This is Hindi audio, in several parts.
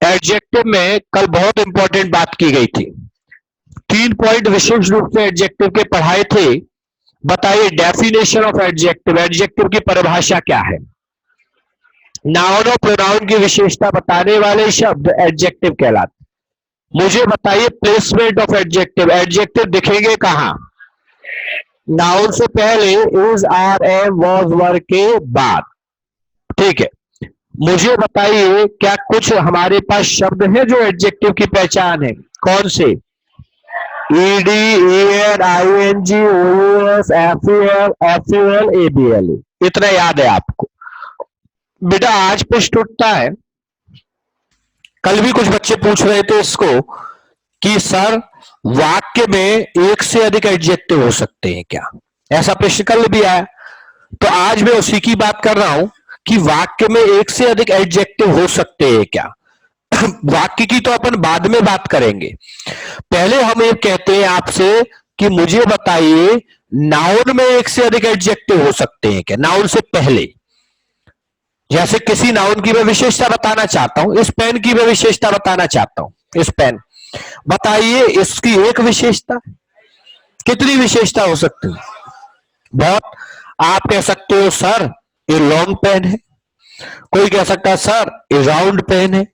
एडजेक्टिव में कल बहुत इंपॉर्टेंट बात की गई थी। 3 पॉइंट विशेष रूप से एडजेक्टिव के पढ़ाए थे। बताइए डेफिनेशन ऑफ एडजेक्टिव, एडजेक्टिव की परिभाषा क्या है? नाउन और प्रोनाउन की विशेषता बताने वाले शब्द एडजेक्टिव कहलाते। मुझे बताइए प्लेसमेंट ऑफ एडजेक्टिव, एडजेक्टिव दिखेंगे कहां? नाउन से पहले, इज, आर, एम, वॉज, वर के बाद। ठीक है, मुझे बताइए क्या कुछ हमारे पास शब्द है जो एडजेक्टिव की पहचान है? कौन से? ED, EN, ING, OUS, FEL, FUL, ABL. इतना याद है आपको? बेटा आज प्रश्न उठता है, कल भी कुछ बच्चे पूछ रहे थे इसको कि सर वाक्य में एक से अधिक एडजेक्टिव हो सकते हैं क्या? ऐसा प्रश्न कल भी आया। तो आज मैं उसी की बात कर रहा हूं कि वाक्य में एक से अधिक एडजेक्टिव हो सकते हैं क्या। वाक्य की तो अपन बाद में बात करेंगे। पहले हम ये कहते हैं आपसे कि मुझे बताइए नाउन में एक से अधिक एडजेक्टिव हो सकते हैं क्या? नाउन से पहले, जैसे किसी नाउन की मैं विशेषता बताना चाहता हूं, इस पेन की मैं विशेषता बताना चाहता हूं, इस पेन, बताइए इसकी एक विशेषता, कितनी विशेषता हो सकती है? बहुत। आप कह सकते हो सर ये लॉन्ग पेन है, कोई कह सकता है सर ये राउंड पेन है,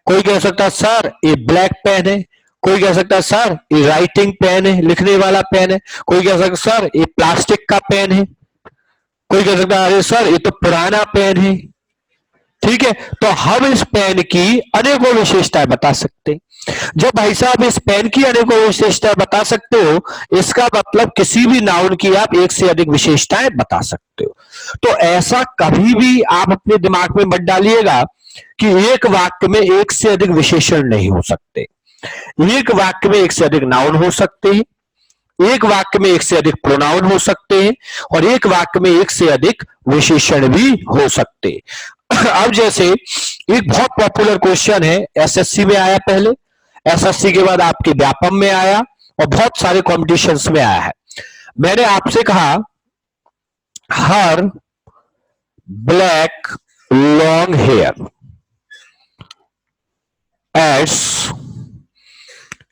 कोई कह सकता है सर ये ब्लैक पेन है, कोई कह सकता है सर ये राइटिंग पेन है, लिखने वाला पेन है, कोई कह सकता है सर ये प्लास्टिक का पेन है, कोई कह सकता है अरे सर ये तो पुराना पेन है। ठीक है, तो हम इस पेन की अनेकों विशेषताएं बता सकते हैं। जब भाई साहब इस पेन की अनेकों विशेषताएं बता सकते हो, इसका मतलब किसी भी नाउन की आप एक से अधिक विशेषताएं बता सकते हो। तो ऐसा कभी भी आप अपने दिमाग में मत डालिएगा कि एक वाक्य में एक से अधिक विशेषण नहीं हो सकते। एक वाक्य में एक से अधिक नाउन हो सकते हैं, एक वाक्य में एक से अधिक प्रोनाउन हो सकते हैं, और एक वाक्य में एक से अधिक विशेषण भी हो सकते हैं। अब जैसे एक बहुत पॉपुलर क्वेश्चन है, एसएससी में आया पहले, एसएससी के बाद आपके व्यापम में आया और बहुत सारे कॉम्पिटिशन्स में आया है। मैंने आपसे कहा her black long hair adds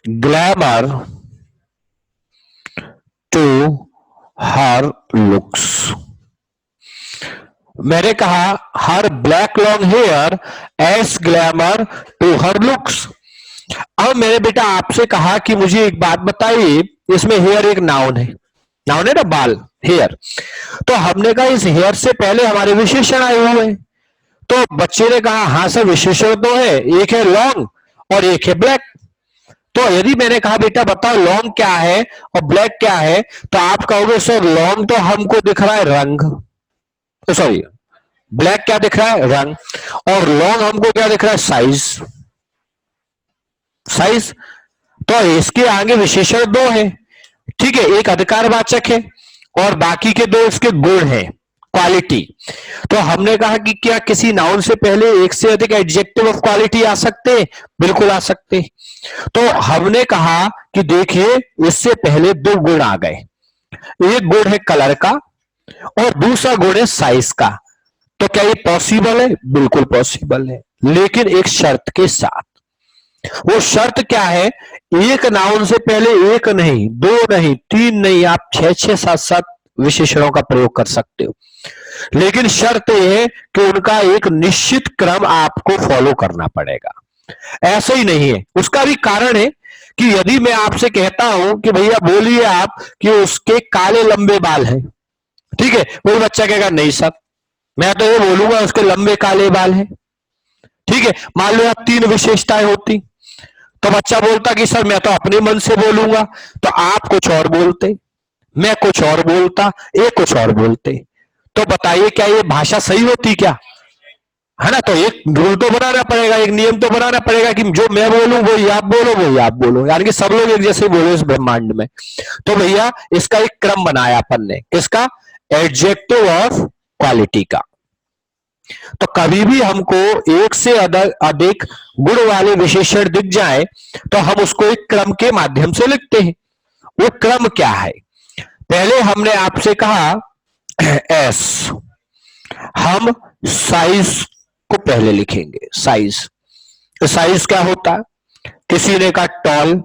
glamour to her looks. मैंने कहा her black long hair adds glamour to her looks. अब मैंने बेटा आपसे कहा कि मुझे एक बात बताइए, इसमें हेयर एक नाउन है, नाउन है ना, बाल, हेयर। तो हमने कहा इस हेयर से पहले हमारे विशेषण आए हुए हैं। तो बच्चे ने कहा हाँ सर विशेषण तो है, एक है लॉन्ग और एक है ब्लैक। तो यदि मैंने कहा बेटा बताओ लॉन्ग क्या है और ब्लैक क्या है, तो आप कहोगे सर लॉन्ग तो हमको दिख रहा है रंग, सॉरी ब्लैक क्या दिख रहा है, रंग, और लॉन्ग हमको क्या दिख रहा है, साइज, साइज। तो इसके आगे विशेषण दो है, ठीक है, एक अधिकारवाचक है और बाकी के दो इसके गुण हैं, क्वालिटी। तो हमने कहा कि क्या किसी नाउन से पहले एक से अधिक एडजेक्टिव ऑफ क्वालिटी आ सकते? बिल्कुल आ सकते। तो हमने कहा कि देखिए इससे पहले दो गुण आ गए, एक गुण है कलर का और दूसरा गुण है साइज का। तो क्या ये पॉसिबल है? बिल्कुल पॉसिबल है, लेकिन एक शर्त के साथ। वो शर्त क्या है? एक नाउन से पहले एक नहीं, दो नहीं, तीन नहीं, आप छह छह सात सात विशेषणों का प्रयोग कर सकते हो, लेकिन शर्त यह है कि उनका एक निश्चित क्रम आपको फॉलो करना पड़ेगा। ऐसा ही नहीं है, उसका भी कारण है कि यदि मैं आपसे कहता हूं कि भैया बोलिए आप कि उसके काले लंबे बाल हैं, ठीक है, कोई बच्चा कहेगा नहीं सर, मैं तो ये बोलूंगा उसके लंबे काले बाल हैं। ठीक है, मान लो आप तीन विशेषताएं होती, तो बच्चा बोलता कि सर मैं तो अपने मन से बोलूंगा, तो आप कुछ और बोलते, मैं कुछ और बोलता, ये कुछ और बोलते। तो बताइए क्या ये भाषा सही होती क्या? है ना? तो एक रूल तो बनाना पड़ेगा, एक नियम तो बनाना पड़ेगा कि जो मैं बोलूं वही आप बोलो, वही आप बोलो, यानी कि सब लोग एक जैसे बोलो इस ब्रह्मांड में। तो भैया इसका एक क्रम बनाया अपन ने, किसका? एडजेक्टिव ऑफ क्वालिटी का। तो कभी भी हमको एक से अधिक गुण वाले विशेषण दिख जाए तो हम उसको एक क्रम के माध्यम से लिखते हैं। वो क्रम क्या है? पहले हमने आपसे कहा एस, हम साइज को पहले लिखेंगे, साइज, साइज क्या होता है? किसी ने कहा टॉल,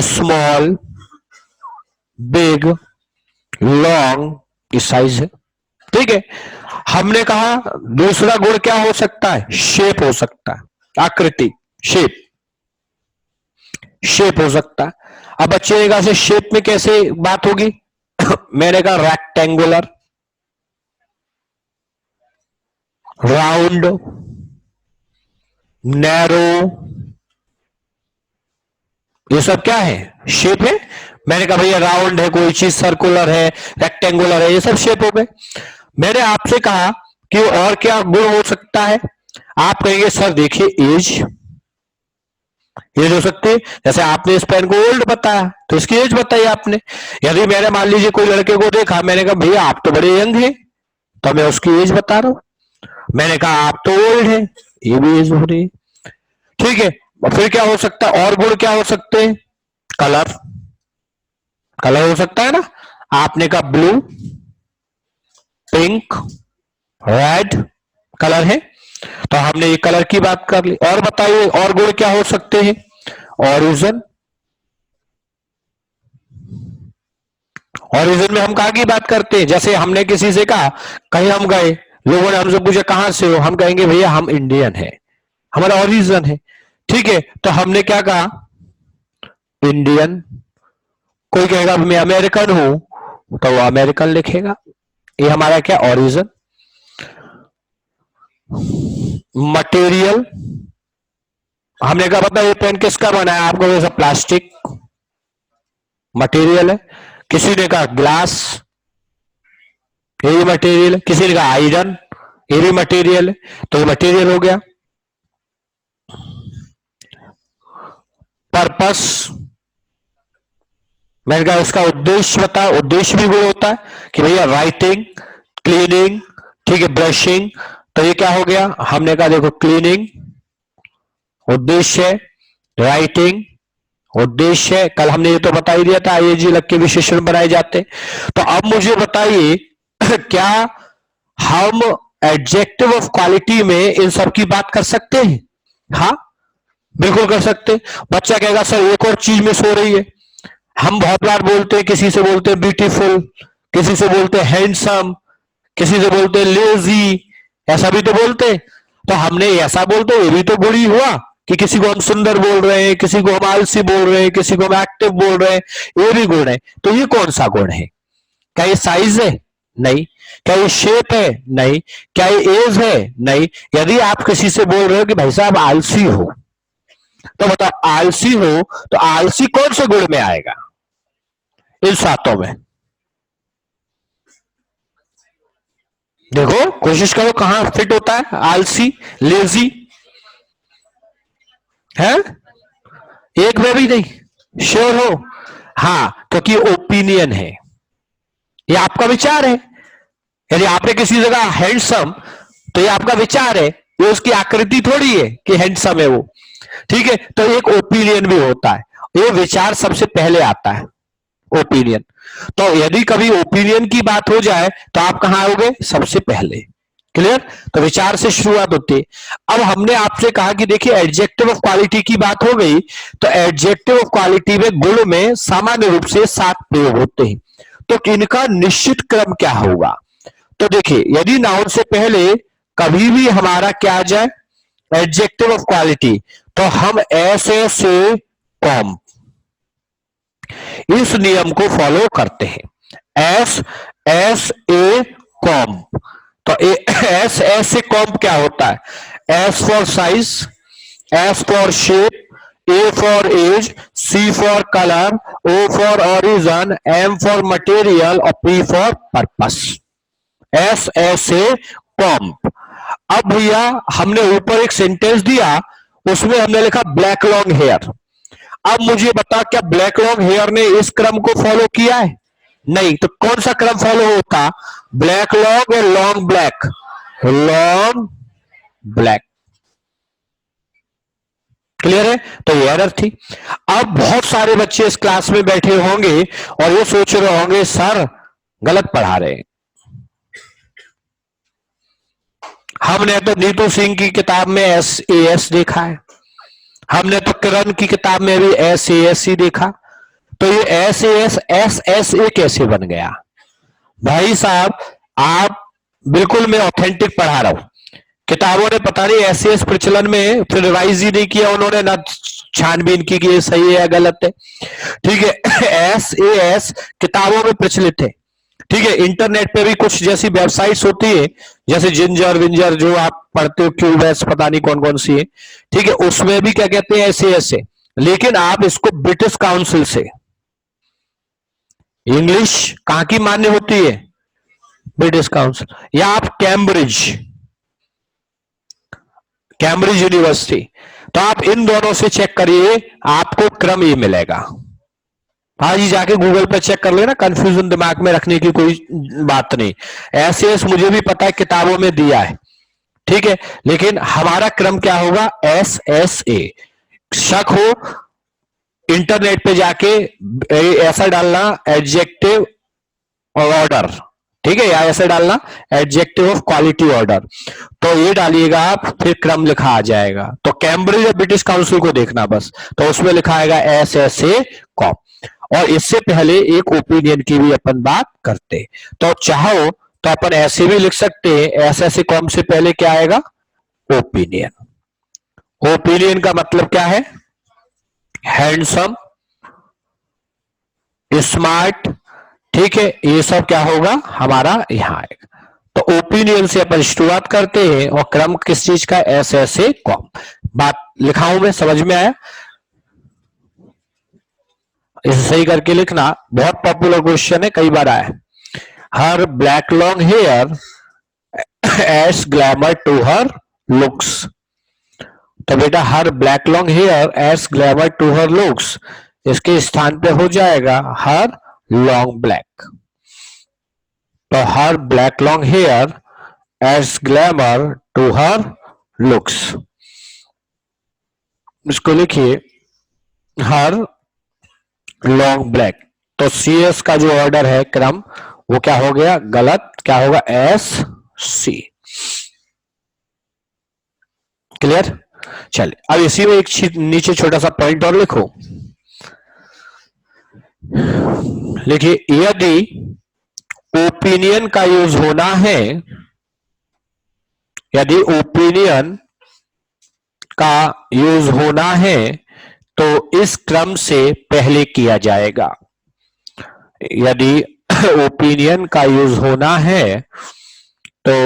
स्मॉल, बिग, लॉन्ग, ये साइज है। ठीक है, हमने कहा दूसरा गुण क्या हो सकता है? शेप हो सकता है, आकृति, शेप, शेप हो सकता है। अब बच्चे ने कहा से शेप में कैसे बात होगी? मैंने कहा रेक्टेंगुलर, राउंड, नैरो, ये सब क्या है? शेप है। मैंने कहा भैया राउंड है, कोई चीज सर्कुलर है, रेक्टेंगुलर है, ये सब शेप हो गए। मैंने आपसे कहा कि और क्या गुण हो सकता है? आप कहेंगे सर देखिए एज, एज हो सकती है। जैसे आपने इस पेन को ओल्ड बताया तो इसकी एज बताई आपने। यदि मैंने मान लीजिए कोई लड़के को देखा, मैंने कहा भैया आप तो बड़े यंग हैं, तो मैं उसकी एज बता रहा हूं। मैंने कहा आप तो ओल्ड हैं, ये भी एज हो रही है। ठीक है, और फिर क्या हो सकता है? और गुण क्या हो सकते हैं? कलर, कलर हो सकता है ना। आपने कहा ब्लू, पिंक, रेड कलर है, तो हमने ये कलर की बात कर ली। और बताइए और गुण क्या हो सकते हैं? ओरिजिन, ओरिजिन में हम कहा की बात करते हैं? जैसे हमने किसी से कहा, कहीं हम गए, लोगों ने हमसे पूछा कहां से हो, हम कहेंगे भैया हम इंडियन है, हमारा ओरिजिन है। ठीक है, तो हमने क्या कहा? इंडियन। कोई कहेगा मैं अमेरिकन हूं, तो वो अमेरिकन लिखेगा, ये हमारा क्या? ओरिजिन। मटेरियल, हमने कहा पता ये पेन किसका बना है? आपको वैसा प्लास्टिक, मटेरियल है। किसी ने कहा ग्लास, ये भी मटेरियल है। किसी ने कहा आयरन, ये भी मटेरियल है, तो ये मटेरियल हो गया। पर्पस, मैंने कहा इसका उद्देश्य बता, उद्देश्य भी गुण होता है कि भैया राइटिंग, क्लीनिंग, ठीक है, ब्रशिंग, तो ये क्या हो गया? हमने कहा देखो क्लीनिंग उद्देश्य है, राइटिंग उद्देश्य है। कल हमने ये तो बता ही दिया था आईएजी लग के विशेषण बनाए जाते। तो अब मुझे बताइए क्या हम एडजेक्टिव ऑफ क्वालिटी में इन सब की बात कर सकते हैं? हाँ बिल्कुल कर सकते। बच्चा कहेगा सर एक और चीज मिस हो रही है। हम बहुत बार बोलते हैं, किसी से बोलते हैं ब्यूटीफुल, किसी से बोलते हैं हैंडसम, किसी से बोलते हैं लेजी, ऐसा भी तो बोलते हैं। तो हमने ऐसा बोलते ये भी तो गुण ही हुआ कि किसी को हम सुंदर बोल रहे हैं, किसी को हम आलसी बोल रहे हैं, किसी को हम एक्टिव बोल रहे हैं, ये भी गुण है। तो ये कौन सा गुण है? क्या ये साइज है? नहीं। क्या ये शेप है? नहीं। क्या ये एज है? नहीं। यदि आप किसी से बोल रहे हो कि भाई साहब आलसी हो, तो बताओ आलसी हो तो आलसी कौन से गुण में आएगा इन सातों में? देखो कोशिश करो कहां फिट होता है आलसी, लेजी है? एक में भी नहीं। श्योर हो? हाँ, क्योंकि ओपिनियन है, ये आपका विचार है। यदि आपने किसी जगह हैंडसम, तो ये आपका विचार है, ये उसकी आकृति थोड़ी है कि हैंडसम है वो। ठीक है, तो एक ओपिनियन भी होता है, ये विचार सबसे पहले आता है, ओपिनियन। तो यदि कभी ओपिनियन की बात हो जाए तो आप कहां आओगे? सबसे पहले। क्लियर? तो विचार से शुरुआत होती है। अब हमने आपसे कहा कि देखिए एडजेक्टिव ऑफ क्वालिटी की बात हो गई, तो एडजेक्टिव ऑफ क्वालिटी में गुण में सामान्य रूप से 7 प्रयोग होते हैं। तो इनका निश्चित क्रम क्या होगा? तो देखिए यदि नाउन से पहले कभी भी हमारा क्या आ जाए एडजेक्टिव ऑफ क्वालिटी, तो हम ऐसे से कॉम, इस नियम को फॉलो करते हैं। एस एस ए कॉम, तो एस एस से कॉम क्या होता है? S for size, S for shape, A for age, C for colour, O for origin, M for material और P for purpose. S S A com. अब भैया हमने ऊपर एक सेंटेंस दिया, उसमें हमने लिखा ब्लैक लॉन्ग हेयर। अब मुझे बता क्या ब्लैक लॉन्ग हेयर ने इस क्रम को फॉलो किया है? नहीं। तो कौन सा क्रम फॉलो होता? ब्लैक लॉन्ग और long black? Long black. Clear है? तो ये एरर थी। अब बहुत सारे बच्चे इस क्लास में बैठे होंगे और ये सोच रहे होंगे सर गलत पढ़ा रहे हैं। हमने तो नीतू सिंह की किताब में SAS देखा है, हमने तो किरण की किताब में भी SAS ही देखा। तो ये SAS SSA कैसे बन गया? भाई साहब, आप बिल्कुल मैं ऑथेंटिक पढ़ा रहा हूं, किताबों ने पता नहीं SAS प्रचलन में फिर रिवाइज ही नहीं किया उन्होंने, ना छानबीन की कि ये सही है या गलत है। ठीक है, SAS किताबों में प्रचलित है। ठीक है, इंटरनेट पे भी कुछ जैसी वेबसाइट्स होती है, जैसे जिंजर विंजर जो आप पढ़ते हो, क्यूबेस, पता नहीं कौन कौन सी है। ठीक है, उसमें भी क्या कहते हैं, SAS है। लेकिन आप इसको ब्रिटिश काउंसिल से, इंग्लिश कहां की मान्य होती है? British council. या आप कैम्ब्रिज, कैम्ब्रिज यूनिवर्सिटी, तो आप इन दोनों से चेक करिए, आपको क्रम ये मिलेगा। हाँ जी, जाके गूगल पे चेक कर लेना, कंफ्यूजन दिमाग में रखने की कोई बात नहीं। SAS मुझे भी पता है, किताबों में दिया है। ठीक है, लेकिन हमारा क्रम क्या होगा? SSA। शक हो, इंटरनेट पे जाके ऐसा डालना एडजेक्टिव ऑर्डर, ठीक है, या ऐसे डालना एडजेक्टिव ऑफ क्वालिटी ऑर्डर, तो ये डालिएगा आप, फिर क्रम लिखा आ जाएगा। तो कैम्ब्रिज और ब्रिटिश काउंसिल को देखना बस, तो उसमें लिखा आएगा SSA कॉम। और इससे पहले एक ओपिनियन की भी अपन बात करते, तो चाहो तो अपन ऐसे भी लिख सकते हैं, SSA कॉम से पहले क्या आएगा? ओपिनियन। ओपिनियन का मतलब क्या है? Handsome, smart. ठीक है, ये सब क्या होगा हमारा यहां आएगा। तो ओपिनियन से अपन शुरुआत करते हैं, और क्रम किस चीज का? SSA com. बात लिखाऊं मैं, समझ में आया? इसे सही करके लिखना, बहुत पॉपुलर क्वेश्चन है, कई बार आया है। Her black long hair adds glamour to her looks. तो बेटा, her black long hair adds glamour to her looks, इसके स्थान पे हो जाएगा हर लॉन्ग ब्लैक। तो her black long hair adds glamour to her looks, इसको लिखिए हर लॉन्ग ब्लैक। तो CS का जो ऑर्डर है, क्रम, वो क्या हो गया? गलत। क्या होगा? SC। क्लियर? चलिए, अब इसी में एक नीचे छोटा सा पॉइंट और लिखो। लिखिए, यदि ओपिनियन का यूज होना है, यदि ओपिनियन का यूज होना है, तो इस क्रम से पहले किया जाएगा। यदि ओपिनियन का यूज होना है, तो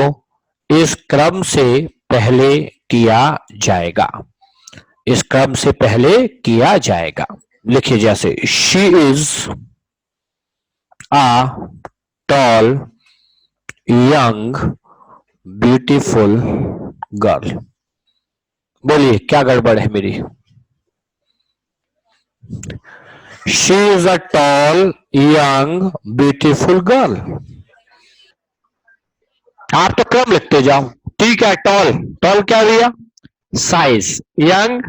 इस क्रम से पहले किया जाएगा। इस क्रम से पहले किया जाएगा। लिखिए, जैसे she is a tall young beautiful girl. बोलिए, क्या गड़बड़ है मेरी? She is a tall young beautiful girl. आप तो क्रम लिखते जाओ। ठीक है, टॉल, टॉल क्या दिया? साइज, यंग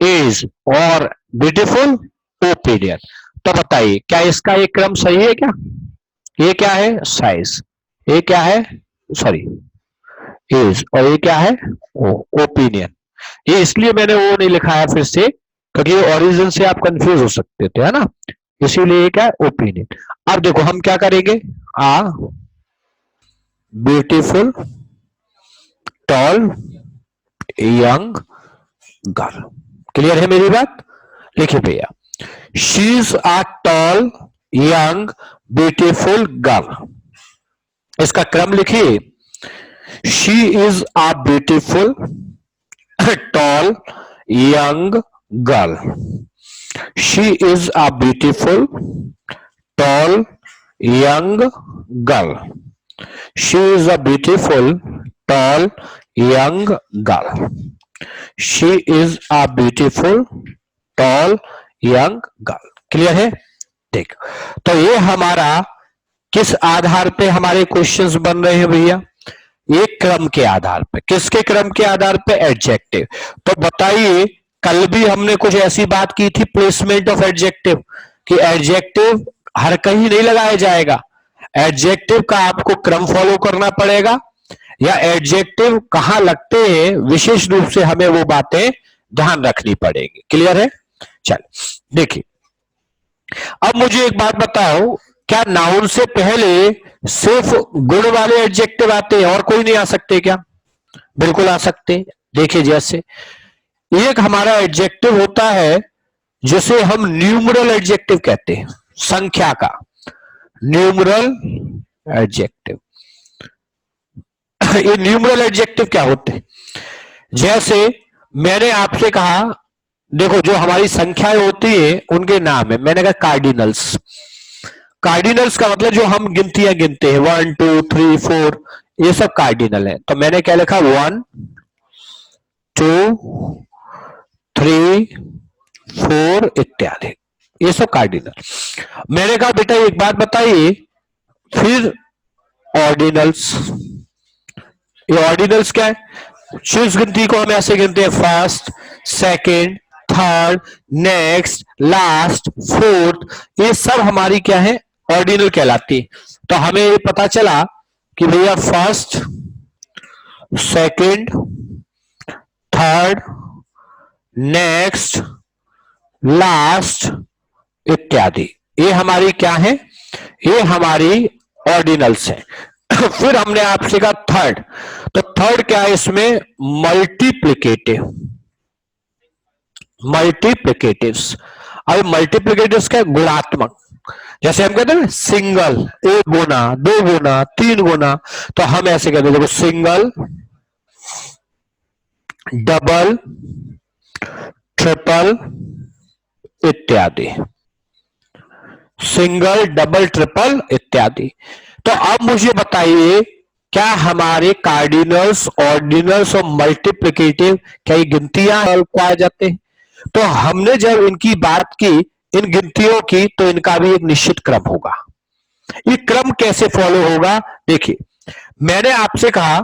एज, और ब्यूटीफुल ओपिनियन। तो बताइए, क्या इसका ये क्रम सही है क्या? ये क्या है? साइज। ये क्या है? Sorry, age. और ये क्या है? ओपिनियन। ये इसलिए मैंने वो नहीं लिखा है फिर से, क्योंकि ओरिजिन से आप कंफ्यूज हो सकते थे, है ना, इसीलिए ये क्या है? ओपिनियन। अब देखो हम क्या करेंगे, a beautiful tall young girl. Clear है मेरी बात? लिखिए भैया, she is a tall young beautiful girl. इसका क्रम लिखिए, she is a beautiful tall young girl. She is a beautiful tall young girl. She is a beautiful tall young girl. She is a beautiful tall young girl. Clear है? ठीक। तो ये हमारा किस आधार पे हमारे क्वेश्चंस बन रहे हैं भैया? एक क्रम के आधार पे। किसके क्रम के आधार पे? एडजेक्टिव। तो बताइए, कल भी हमने कुछ ऐसी बात की थी, प्लेसमेंट ऑफ एडजेक्टिव, कि एडजेक्टिव हर कहीं नहीं लगाया जाएगा। एडजेक्टिव का आपको क्रम फॉलो करना पड़ेगा, या एडजेक्टिव कहां लगते हैं, विशेष रूप से हमें वो बातें ध्यान रखनी पड़ेगी। क्लियर है? चल देखिए, अब मुझे एक बात बताओ, क्या नाउन से पहले सिर्फ गुण वाले एडजेक्टिव आते हैं और कोई नहीं आ सकते क्या? बिल्कुल आ सकते हैं। देखिए, जैसे एक हमारा एडजेक्टिव होता है जिसे हम न्यूमरल एडजेक्टिव कहते हैं, संख्या का न्यूमरल एडजेक्टिव। ये न्यूमरल एडजेक्टिव क्या होते हैं? जैसे मैंने आपसे कहा, देखो जो हमारी संख्याएं होती है उनके नाम है, मैंने कहा कार्डिनल्स। कार्डिनल्स का मतलब जो हम गिनतियां गिनते हैं, 1 2 3 4, ये सब कार्डिनल है। तो मैंने क्या लिखा, 1 2 3 4 इत्यादि, ये सब कार्डिनल। मैंने कहा बेटा एक बात बताइए, फिर ऑर्डिनल्स। ये ऑर्डिनल्स क्या है? जिस गिनती को हम ऐसे गिनते हैं, first, second, third, next, last, fourth, ये सब हमारी क्या है, ऑर्डिनल कहलाती है। तो हमें ये पता चला कि भैया first, second, third, next, last इत्यादि, ये हमारी क्या है, ये हमारी ऑर्डिनल्स है। फिर हमने आपसे कहा थर्ड, तो थर्ड क्या है इसमें, मल्टीप्लिकेटिव। मल्टीप्लिकेटिव्स, अब मल्टीप्लिकेटिव्स क्या है, गुणात्मक। जैसे हम कहते हैं सिंगल, एक गुना, दो गुना, तीन गुना, तो हम ऐसे कहते हैं, देखो सिंगल, डबल, ट्रिपल इत्यादि, सिंगल, डबल, ट्रिपल इत्यादि। तो अब मुझे बताइए, क्या हमारे कार्डिनल्स, ऑर्डिनल्स और मल्टीप्लिकेटिव क्या ये गिनतियां पाए जाते हैं? तो हमने जब इनकी बात की, इन गिनतियों की, तो इनका भी एक निश्चित क्रम होगा। ये क्रम कैसे फॉलो होगा? देखिए, मैंने आपसे कहा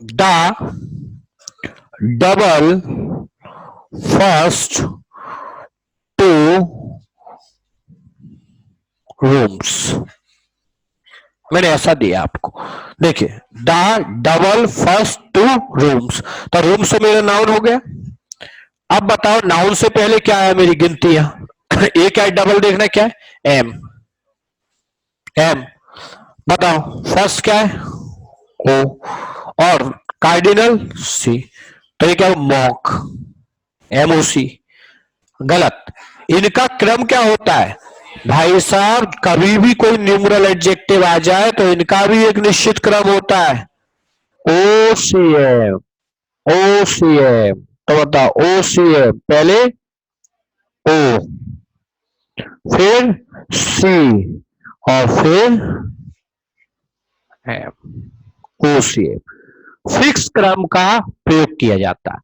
the double first two rooms, मैंने ऐसा दिया आपको। देखिए, the double first two rooms, तो रूम्स तो मेरा नाउन हो गया। अब बताओ नाउन से पहले क्या है, मेरी गिनतियां। ए क्या है, डबल देखना क्या है, एम। एम बताओ, फर्स्ट क्या है, ओ, और कार्डिनल सी, तो ये क्या है, मॉक, एमओसी। गलत। इनका क्रम क्या होता है भाई साहब, कभी भी कोई न्यूमरल एडजेक्टिव आ जाए तो इनका भी एक निश्चित क्रम होता है, ओ सी एम, ओ सी एम। तो बताओ, ओ सी एम पहले ओ, फिर सी, और फिर एम, ओ सी एम। फिक्स क्रम का प्रयोग किया जाता है।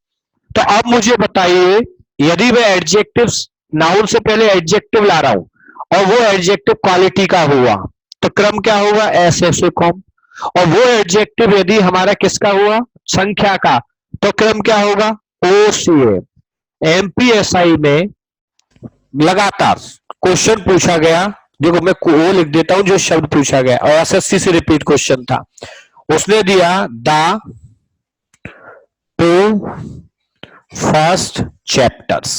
तो अब मुझे बताइए, यदि मैं एडजेक्टिव, नाउन से पहले एडजेक्टिव ला रहा हूं और वो एडजेक्टिव क्वालिटी का हुआ, तो क्रम क्या होगा, एस एस कॉम। और वो एडजेक्टिव यदि हमारा किसका हुआ, संख्या का, तो क्रम क्या होगा, ओ सी एम। एमपीएसआई में लगातार क्वेश्चन पूछा गया, देखो मैं वो लिख देता हूं जो शब्द पूछा गया, और एसएससी से रिपीट क्वेश्चन था। उसने दिया the two first chapters,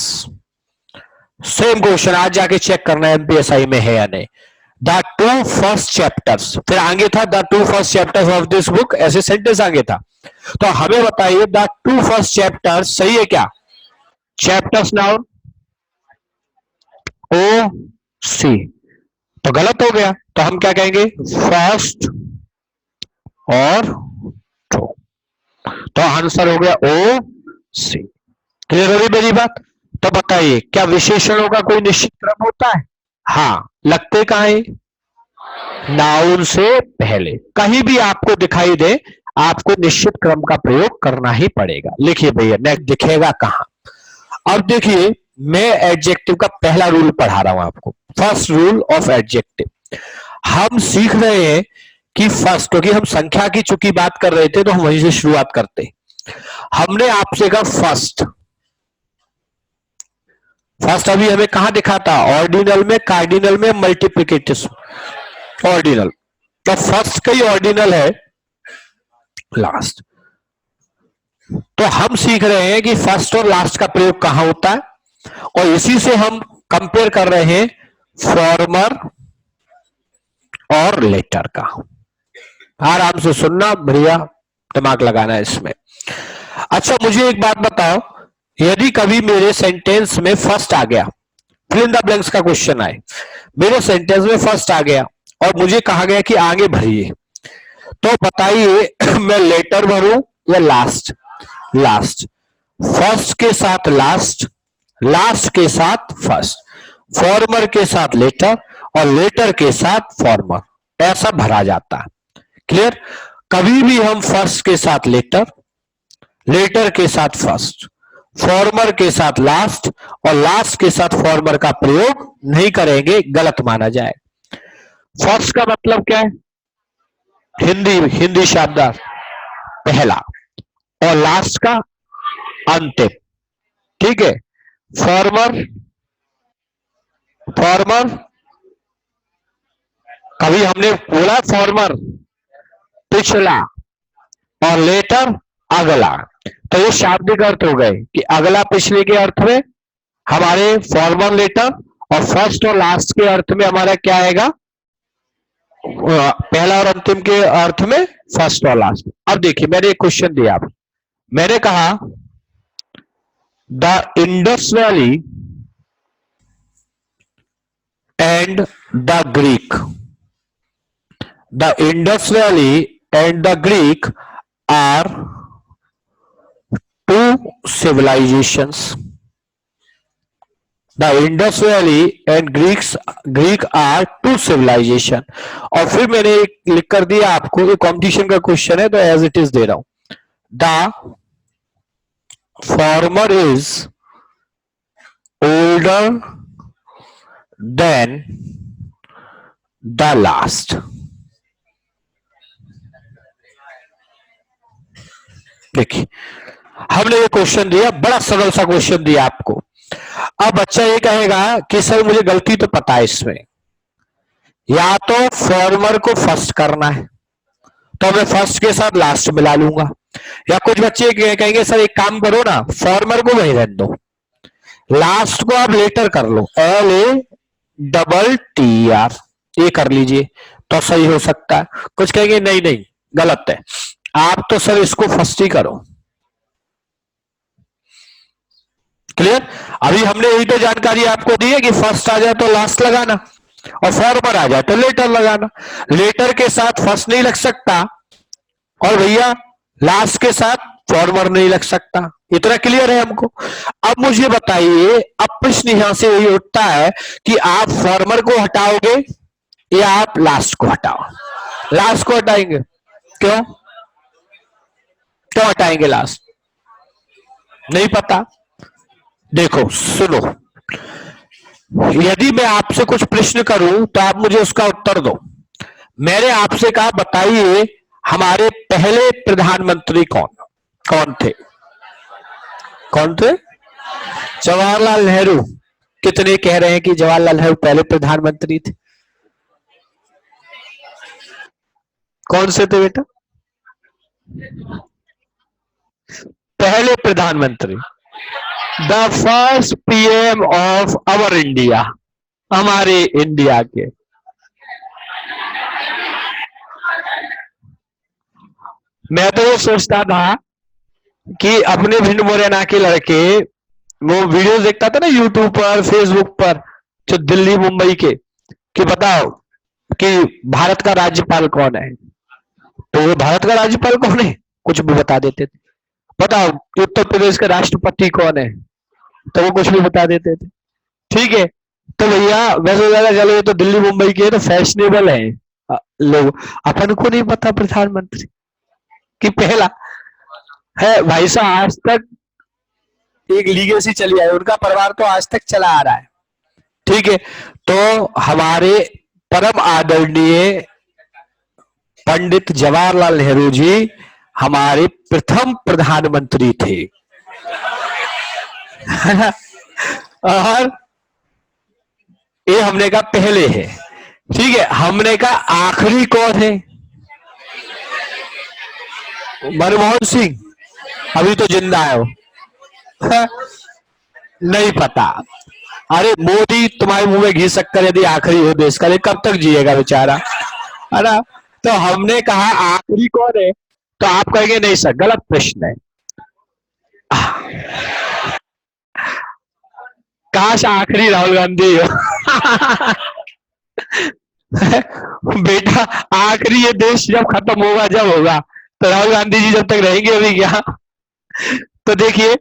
same question आज जाके चेक करना है एमपीएसआई में है या नहीं। द टू फर्स्ट चैप्टर्स, फिर आगे था the two first chapters of this book, ऐसे सेंटेंस आगे था। तो हमें बताइए द टू फर्स्ट चैप्टर्स सही है क्या, चैप्टर्स नाउन, ओ सी, तो गलत हो गया। तो हम क्या कहेंगे, फर्स्ट और टू, तो आंसर हो गया ओ सी। क्लियर हो गई मेरी बात? तो बताइए, क्या विशेषणों का कोई निश्चित क्रम होता है? हाँ, लगते कहां है, नाउन से पहले। कहीं भी आपको दिखाई दे, आपको निश्चित क्रम का प्रयोग करना ही पड़ेगा। लिखिए भैया, नेक्स्ट दिखेगा कहां। अब देखिए, मैं एडजेक्टिव का पहला रूल पढ़ा रहा हूं आपको, फर्स्ट रूल ऑफ एडजेक्टिव। हम सीख रहे हैं कि फर्स्ट, क्योंकि हम संख्या की चूंकि बात कर रहे थे तो हम वहीं से शुरुआत करते। हमने आपसे कहा फर्स्ट, फर्स्ट अभी हमें कहां दिखा था, ऑर्डिनल में, कार्डिनल में, मल्टीप्लिकेटिव, ऑर्डिनल। तो फर्स्ट का ही ऑर्डिनल है लास्ट। तो हम सीख रहे हैं कि फर्स्ट और लास्ट का प्रयोग कहां होता है, और इसी से हम कंपेयर कर रहे हैं फॉर्मर और लेटर का। आराम से सुनना, बढ़िया दिमाग लगाना है इसमें। अच्छा, मुझे एक बात बताओ, यदि कभी मेरे सेंटेंस में फर्स्ट आ गया, फिल इन द ब्लैंक्स का क्वेश्चन आए, मेरे सेंटेंस में फर्स्ट आ गया और मुझे कहा गया कि आगे भरिए, तो बताइए मैं लेटर भरूं या लास्ट? लास्ट। फर्स्ट के साथ लास्ट, लास्ट के साथ फर्स्ट, फॉर्मर के साथ लेटर और लेटर के साथ फॉर्मर, ऐसा भरा जाता है। क्लियर? कभी भी हम फर्स्ट के साथ लेटर, लेटर के साथ फर्स्ट, फॉर्मर के साथ लास्ट और लास्ट के साथ फॉर्मर का प्रयोग नहीं करेंगे, गलत माना जाए। फर्स्ट का मतलब क्या है? हिंदी हिंदी शब्दार्थ पहला, और लास्ट का अंतिम। ठीक है? फॉर्मर, फॉर्मर कभी हमने बोला फॉर्मर पिछला और लेटर अगला, तो ये शाब्दिक अर्थ हो गए कि अगला पिछले के अर्थ में हमारे फॉर्मर लेटर, और फर्स्ट और लास्ट के अर्थ में हमारा क्या आएगा? पहला और अंतिम के अर्थ में फर्स्ट और लास्ट। अब देखिए, मैंने एक क्वेश्चन दिया, मैंने कहा the Indus Valley and the Greek, the Indus Valley and the Greek are two civilisations. The Indus Valley and Greek are two civilisation. और फिर मैंने एक लिख कर दिया आपको, ये कॉम्पिटिशन का क्वेश्चन है तो एज इट इज दे रहा हूं। The former is older than the last. देखिए, हमने ये क्वेश्चन दिया, बड़ा सरल सा क्वेश्चन दिया आपको। अब बच्चा ये कहेगा कि सर मुझे गलती तो पता है इसमें, या तो फॉर्मर को फर्स्ट करना है तो मैं फर्स्ट के साथ लास्ट मिला लूंगा, या कुछ बच्चे कहेंगे सर एक काम करो ना, फॉर्मर को वहीं रहने दो, लास्ट को आप लेटर कर लो, LATTER, ये कर लीजिए तो सही हो सकता है। कुछ कहेंगे नहीं नहीं गलत है, आप तो सर इसको फर्स्ट ही करो। क्लियर? अभी हमने यही तो जानकारी आपको दी है कि फर्स्ट आ जाए तो लास्ट लगाना, और फॉर्मर आ जाए तो लेटर लगाना। लेटर के साथ फर्स्ट नहीं लग सकता, और भैया लास्ट के साथ फॉर्मर नहीं लग सकता। इतना क्लियर है हमको? अब मुझे बताइए, अब प्रश्न यहां से यही उठता है कि आप फॉर्मर को हटाओगे या आप लास्ट को हटाओ? लास्ट को हटाएंगे। क्यों? क्यों हटाएंगे लास्ट? नहीं पता? देखो सुनो, यदि मैं आपसे कुछ प्रश्न करूं तो आप मुझे उसका उत्तर दो। मैंने आपसे कहा बताइए हमारे पहले प्रधानमंत्री कौन कौन थे? कौन थे? जवाहरलाल नेहरू। कितने कह रहे हैं कि जवाहरलाल नेहरू पहले प्रधानमंत्री थे? कौन से थे बेटा? पहले प्रधानमंत्री, the first PM of our India, हमारे इंडिया के। मैं तो ये सोचता था कि अपने भिंड मुरैना के लड़के, वो वीडियो देखता था ना यूट्यूब पर, फेसबुक पर, जो दिल्ली मुंबई के, कि बताओ कि भारत का राज्यपाल कौन है, तो वो भारत का राज्यपाल कौन है कुछ भी बता देते थे। बताओ उत्तर प्रदेश का राष्ट्रपति कौन है, तो वो कुछ भी बता देते थे। ठीक है? तो भैया वैसे ज्यादा चलो, ये तो दिल्ली मुंबई के तो फैशनेबल है लोग, अपन को नहीं पता प्रधानमंत्री कि पहला है। भाई साहब आज तक एक लीगेसी चली आई, उनका परिवार तो आज तक चला आ रहा है। ठीक है? तो हमारे परम आदरणीय पंडित जवाहरलाल नेहरू जी हमारे प्रथम प्रधानमंत्री थे। और ये हमने कहा पहले है, ठीक है, हमने कहा आखिरी कौन है? मनमोहन सिंह। अभी तो जिंदा है वो। नहीं पता। अरे मोदी तुम्हारे मुंह में घी शक्कर यदि आखिरी हो देश का, कब तक जिएगा बेचारा, है ना? तो हमने कहा आखिरी कौन है, तो आप कहेंगे नहीं सर गलत प्रश्न है। काश आखिरी राहुल गांधी हो। बेटा आखिरी ये देश जब खत्म होगा जब होगा, तो राहुल गांधी जी जब तक रहेंगे अभी क्या? तो देखिए,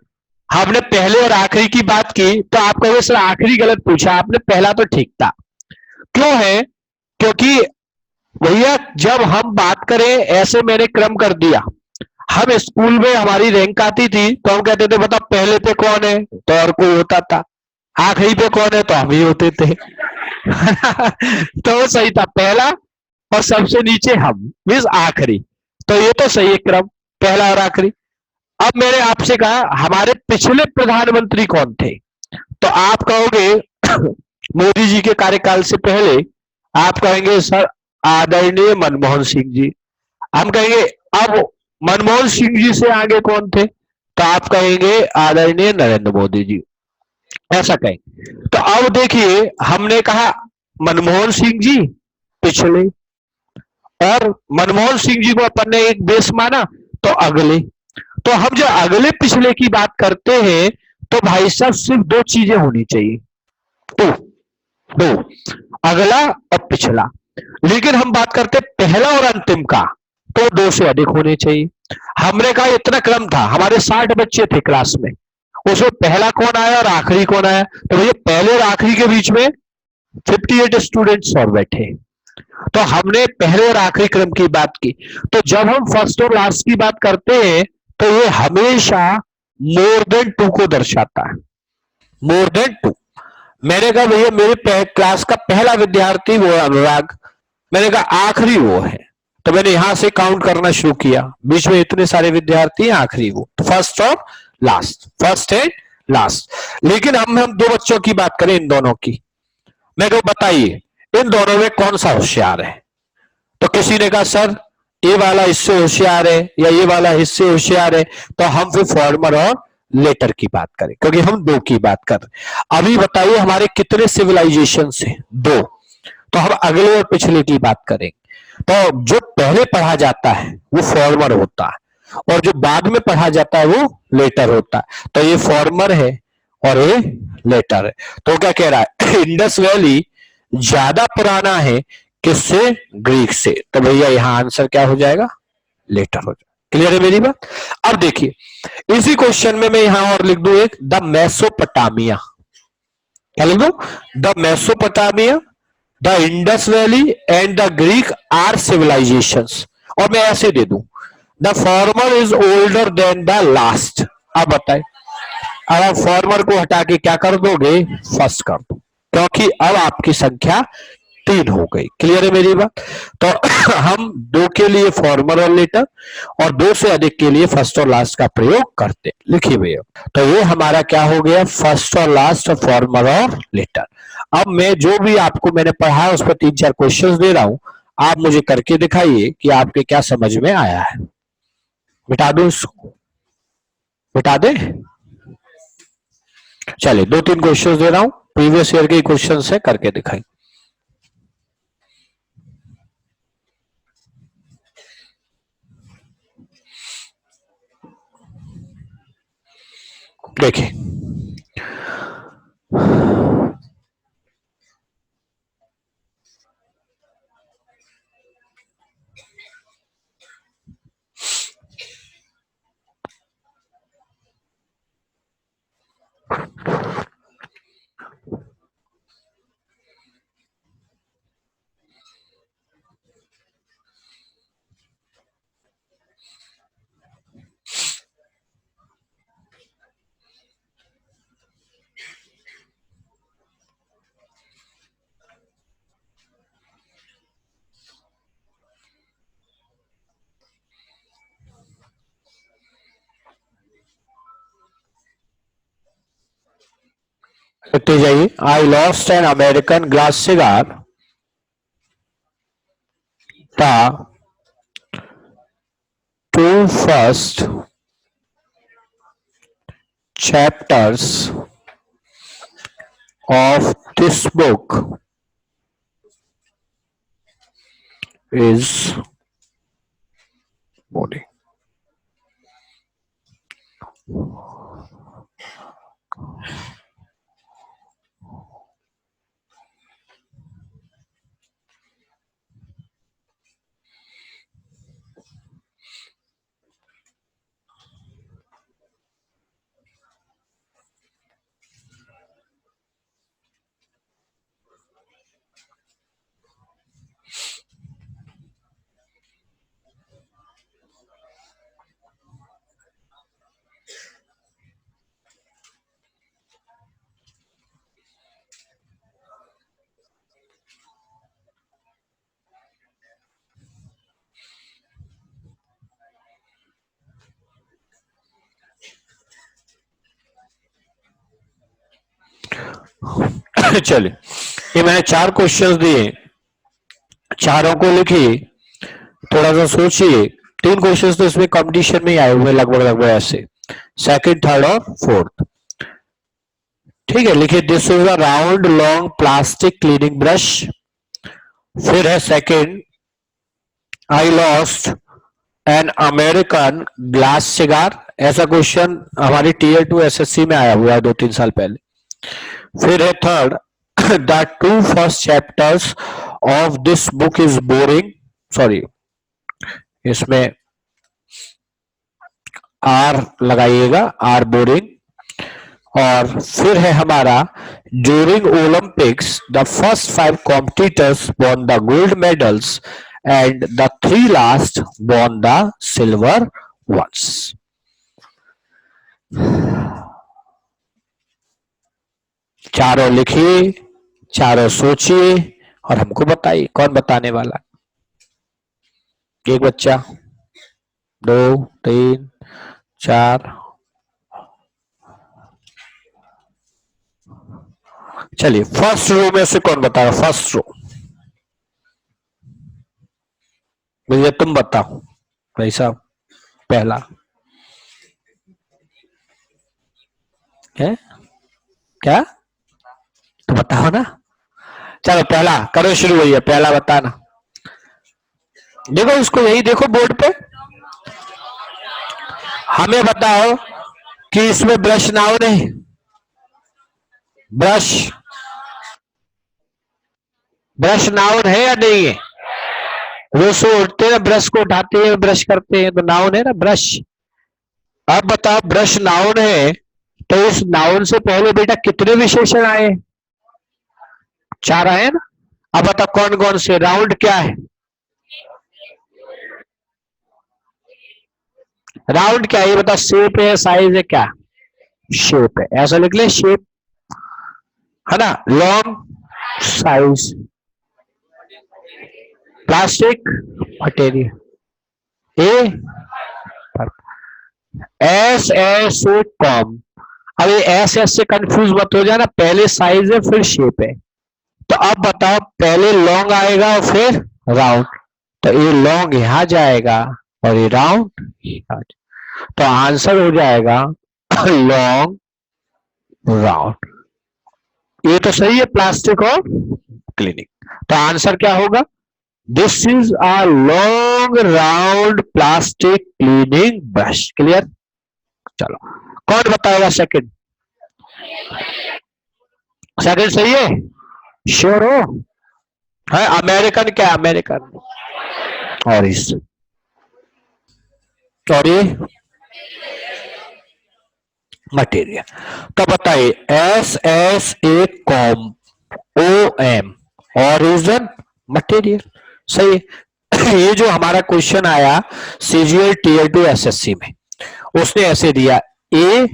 हमने पहले और आखिरी की बात की, तो आप कहोगे सर आखिरी गलत पूछा आपने, पहला तो ठीक था। क्यों है? क्योंकि भैया जब हम बात करें, ऐसे मैंने क्रम कर दिया। हम स्कूल में हमारी रैंक आती थी तो हम कहते थे बता पहले पे कौन है, तो और कोई होता था। आखिरी पे कौन है, तो हम ही होते थे। तो वो सही था, पहला और सबसे नीचे हम मीन्स आखिरी। तो ये तो सही है क्रम, पहला और आखिरी। अब मैंने आपसे कहा हमारे पिछले प्रधानमंत्री कौन थे, तो आप कहोगे मोदी जी के कार्यकाल से पहले, आप कहेंगे सर आदरणीय मनमोहन सिंह जी। हम कहेंगे अब मनमोहन सिंह जी से आगे कौन थे, तो आप कहेंगे आदरणीय नरेंद्र मोदी जी। ऐसा कहेंगे। तो अब देखिए, हमने कहा मनमोहन सिंह जी पिछले, और मनमोहन सिंह जी को अपन ने एक बेस माना, तो अगले। तो हम जो अगले पिछले की बात करते हैं, तो भाई साहब सिर्फ दो चीजें होनी चाहिए। दो, दो, अगला और पिछला। लेकिन हम बात करते पहला और अंतिम का, तो दो से अधिक होने चाहिए। हमने कहा इतना क्रम था, हमारे 60 बच्चे थे क्लास में, उसमें पहला कौन आया और आखिरी कौन आया, तो भैया पहले और आखिरी के बीच में 58 स्टूडेंट्स और बैठे। तो हमने पहले और आखिरी क्रम की बात की। तो जब हम फर्स्ट और लास्ट की बात करते हैं, तो ये हमेशा मोर देन टू को दर्शाता है। More than two. मैंने कहा भैया मेरे क्लास का पहला विद्यार्थी वो है अनुराग, मैंने कहा आखिरी वो है, तो मैंने यहां से काउंट करना शुरू किया, बीच में इतने सारे विद्यार्थी हैं, आखिरी वो, तो फर्स्ट और लास्ट, फर्स्ट एंड लास्ट। लेकिन हम दो बच्चों की बात करें, इन दोनों की, मैं कहूं बताइए इन दोनों में कौन सा होशियार है, तो किसी ने कहा सर ये वाला इससे होशियार है या ये वाला इससे होशियार है, तो हम फिर फॉर्मर और लेटर की बात करें, क्योंकि हम दो की बात कर रहे। अभी बताइए हमारे कितने सिविलाइजेशन है, दो। तो हम अगले और पिछले की बात करें, तो जो पहले पढ़ा जाता है वो फॉर्मर होता है, और जो बाद में पढ़ा जाता है वो लेटर होता है। तो ये फॉर्मर है और ये लेटर है। तो क्या कह रहा है, इंडस वैली ज्यादा पुराना है किससे, ग्रीक से, तो भैया यहां आंसर क्या हो जाएगा, लेटर हो जाएगा। क्लियर है मेरी बात? अब देखिए इसी क्वेश्चन में मैं यहां और लिख दू एक, द मेसोपोटामिया, क्या लिख दू, the Mesopotamia, the Indus Valley and the Greek are civilisations, और मैं ऐसे दे दूं the former is older than the last. अब बताए, अब आप फॉर्मर को हटा के क्या कर दोगे, फर्स्ट कर दो, क्योंकि अब आपकी संख्या 3 हो गई। क्लियर है मेरी बात? तो हम दो के लिए फॉर्मर और लेटर, और दो से अधिक के लिए फर्स्ट और लास्ट का प्रयोग करते। लिखिए भैया, तो ये हमारा क्या हो गया, फर्स्ट और लास्ट, फॉर्मर और लेटर। अब मैं जो भी आपको मैंने पढ़ा उस पर 3-4 क्वेश्चंस दे रहा हूं, आप मुझे करके दिखाइए कि आपके क्या समझ में आया है। मिटा दो इसको, मिटा दे। चलिए 2-3 क्वेश्चंस दे रहा हूं, प्रीवियस ईयर के क्वेश्चन है, करके दिखाई। देखिए लिखते जाइए, I lost an American glass cigar The two first chapters of this book is boring. चलिए, ये मैंने 4 क्वेश्चंस दिए, चारों को लिखिए, थोड़ा सा सोचिए। 3 क्वेश्चंस तो इसमें कंपटीशन में ही आए हुए लगभग लगभग ऐसे, सेकंड, थर्ड और फोर्थ। ठीक है, लिखिए this is a round long plastic cleaning brush. फिर है second, I lost an American glass cigar. ऐसा क्वेश्चन हमारी टीयर 2 एसएससी में आया हुआ है 2-3 साल पहले। फिर है third, the two first chapters of this book is boring. Sorry, इसमें आर लगाइएगा, आर बोरिंग। और फिर है हमारा during Olympics the first 5 competitors won the gold medals and the 3 last von the silver ones. चारों लिखिए, चारों सोचिए और हमको बताइए कौन बताने वाला। एक बच्चा, 2, 3, 4। चलिए, फर्स्ट रो में से कौन बताएगा? फर्स्ट रो भैया तुम बताओ। भाई साहब, पहला है क्या? तो बताओ ना। चलो पहला करो शुरू, भैया पहला बताना। देखो इसको, यही देखो बोर्ड पे। हमें बताओ कि इसमें ब्रश नाउन है। ब्रश, ब्रश नाउन है या नहीं है? रोज से उठते हैं, ब्रश को उठाते हैं, ब्रश करते हैं, तो नाउन है ना ब्रश। अब बताओ, ब्रश नाउन है तो इस नाउन से पहले बेटा कितने विशेषण आए? 4 आए ना। अब बताओ कौन कौन से? राउंड क्या है? राउंड क्या है ये बताओ? शेप है, साइज है, क्या शेप है? ऐसा लिख ले, शेप है ना। Long, size, plastic, material. A, S S A com. अब ये एस एस से कंफ्यूज मत हो जाना, पहले साइज है फिर शेप है। तो अब बताओ, पहले लॉन्ग आएगा और फिर राउंड, तो ये लॉन्ग यहां जाएगा और ये राउंड यहां, तो आंसर हो जाएगा लॉन्ग राउंड। ये तो सही है, प्लास्टिक और क्लिनिक। तो आंसर क्या होगा? This is a long round plastic cleaning brush. Clear? चलो, कौन बताएगा सेकंड? सेकंड सही है, श्योर हो? है अमेरिकन, क्या अमेरिकन और इस और ये मटेरियल। तो बताइए, S S A com, O M, origin, material. सही है। ये जो हमारा क्वेश्चन आया सीजीएल टीयर 2 एसएससी में, उसने ऐसे दिया, ए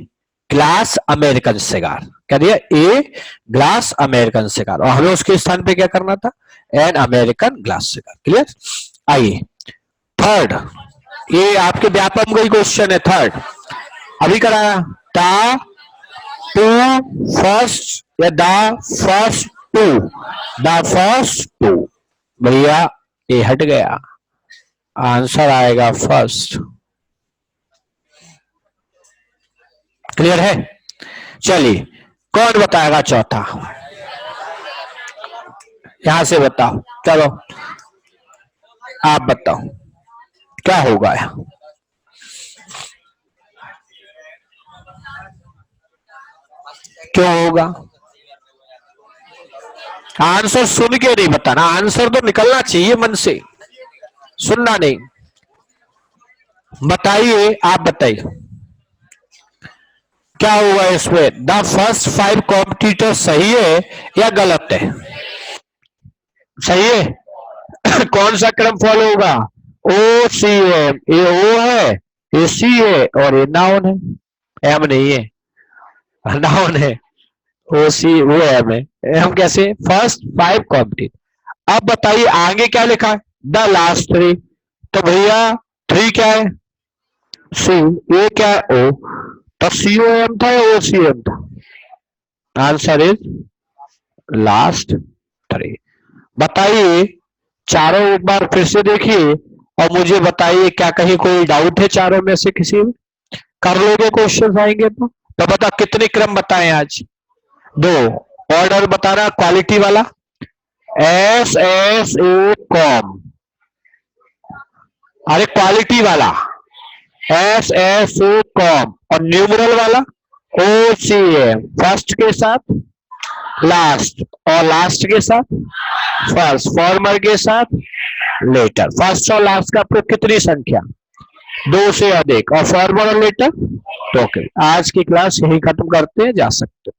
ग्लास अमेरिकन सिगार। क्या दिया? ए ग्लास अमेरिकन सिगार, और हमें उसके स्थान पे क्या करना था? An American glass cigar. Clear? आइए थर्ड, ये आपके व्यापम का ही क्वेश्चन है। थर्ड अभी कराया, द टू फर्स्ट या the first two, the first two. भैया ये हट गया, आंसर आएगा फर्स्ट। क्लियर है? चलिए, कौन बताएगा चौथा? यहां से बताओ, चलो आप बताओ क्या होगा। क्यों होगा? आंसर सुन के नहीं बताना, आंसर तो निकलना चाहिए मन से, सुनना नहीं। बताइए, आप बताइए क्या होगा इसमें। द फर्स्ट 5 कॉम्पिटिटर सही है या गलत है? सही है। कौन सा क्रम फॉलो होगा? ओ सी एम, ये ओ है, ये सी है और ये नाउन है, एम नहीं है, नाउन है। ओ सी वो एम है, एम कैसे? First 5 competitor. अब बताइए आगे क्या लिखा है? The last 3। तो भैया 3 क्या है? सी। ये क्या है? ओ। तो सी ओ एम था या ओ सी एम था? Answer is last 3। बताइए, चारों एक बार फिर से देखिए और मुझे बताइए क्या कहीं कोई डाउट है चारों में से किसी में? कर लोगे क्वेश्चन आएंगे तो बता कितने क्रम बताएं आज? 2। ऑर्डर बताना क्वालिटी वाला, एस एस ए कॉम। अरे क्वालिटी वाला एस एस ए कॉम, और न्यूमरल वाला ओ सी एम, फर्स्ट के साथ लास्ट और लास्ट के साथ फर्स्ट, फॉर्मर के साथ लेटर। फर्स्ट और लास्ट का आपको कितनी संख्या? 2 से अधिक, और फॉर्मर और लेटर तो। आज की क्लास यही खत्म करते हैं, जा सकते।